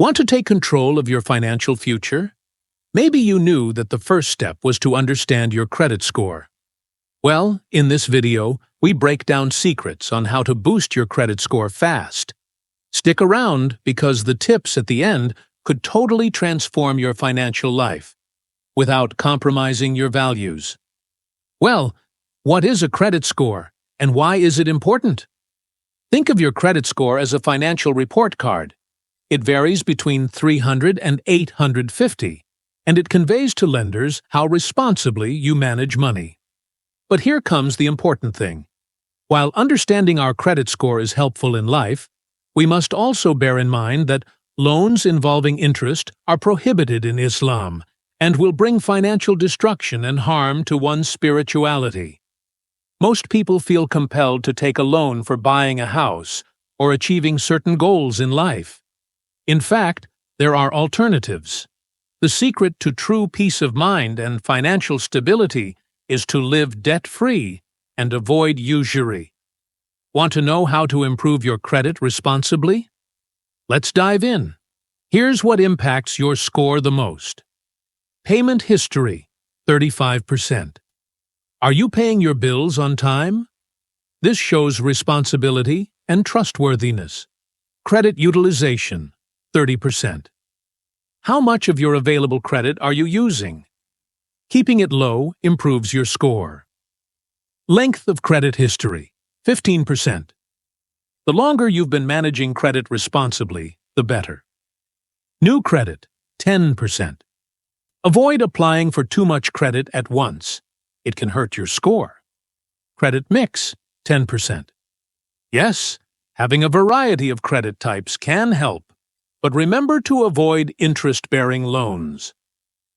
Want to take control of your financial future? Maybe you knew that the first step was to understand your credit score. Well, in this video, we break down secrets on how to boost your credit score fast. Stick around because the tips at the end could totally transform your financial life without compromising your values. Well, what is a credit score and why is it important? Think of your credit score as a financial report card. It varies between 300 and 850, and it conveys to lenders how responsibly you manage money. But here comes the important thing. While understanding our credit score is helpful in life, we must also bear in mind that loans involving interest are prohibited in Islam and will bring financial destruction and harm to one's spirituality. Most people feel compelled to take a loan for buying a house or achieving certain goals in life. In fact, there are alternatives. The secret to true peace of mind and financial stability is to live debt-free and avoid usury. Want to know how to improve your credit responsibly? Let's dive in. Here's what impacts your score the most. Payment history, 35%. Are you paying your bills on time? This shows responsibility and trustworthiness. Credit utilization, 30%. How much of your available credit are you using? Keeping it low improves your score. Length of credit history, 15%. The longer you've been managing credit responsibly, the better. New credit, 10%. Avoid applying for too much credit at once. It can hurt your score. Credit mix, 10%. Yes, having a variety of credit types can help, but remember to avoid interest-bearing loans.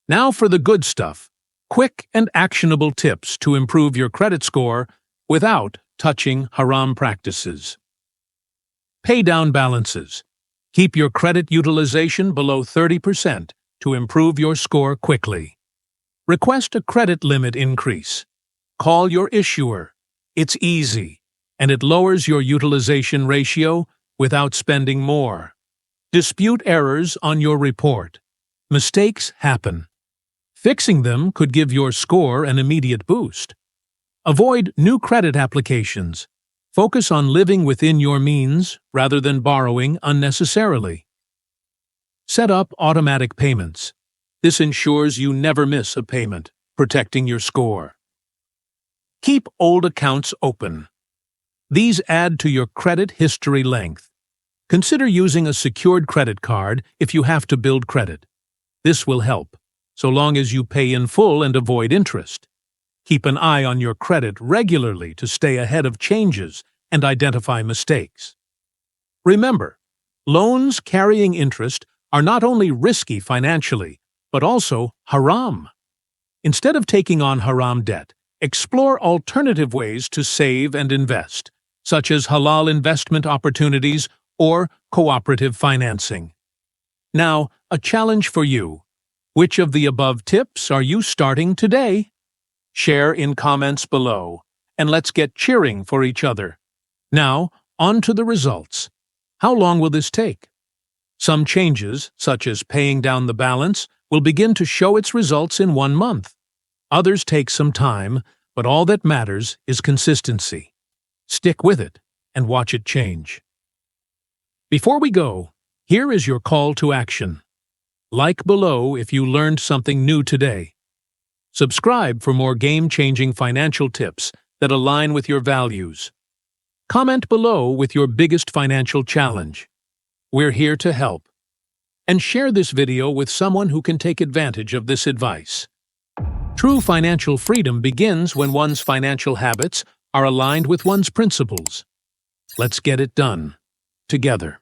Now for the good stuff. Quick and actionable tips to improve your credit score without touching haram practices. Pay down balances. Keep your credit utilization below 30% to improve your score quickly. Request a credit limit increase. Call your issuer. It's easy, and it lowers your utilization ratio without spending more. Dispute errors on your report. Mistakes happen. Fixing them could give your score an immediate boost. Avoid new credit applications. Focus on living within your means rather than borrowing unnecessarily. Set up automatic payments. This ensures you never miss a payment, protecting your score. Keep old accounts open. These add to your credit history length. Consider using a secured credit card if you have to build credit. This will help, so long as you pay in full and avoid interest. Keep an eye on your credit regularly to stay ahead of changes and identify mistakes. Remember, loans carrying interest are not only risky financially, but also haram. Instead of taking on haram debt, explore alternative ways to save and invest, such as halal investment opportunities or cooperative financing. Now, a challenge for you. Which of the above tips are you starting today? Share in comments below, and let's get cheering for each other. Now, on to the results. How long will this take? Some changes, such as paying down the balance, will begin to show its results in 1 month. Others take some time, but all that matters is consistency. Stick with it and watch it change. Before we go, here is your call to action. Like below if you learned something new today. Subscribe for more game-changing financial tips that align with your values. Comment below with your biggest financial challenge. We're here to help. And share this video with someone who can take advantage of this advice. True financial freedom begins when one's financial habits are aligned with one's principles. Let's get it done together.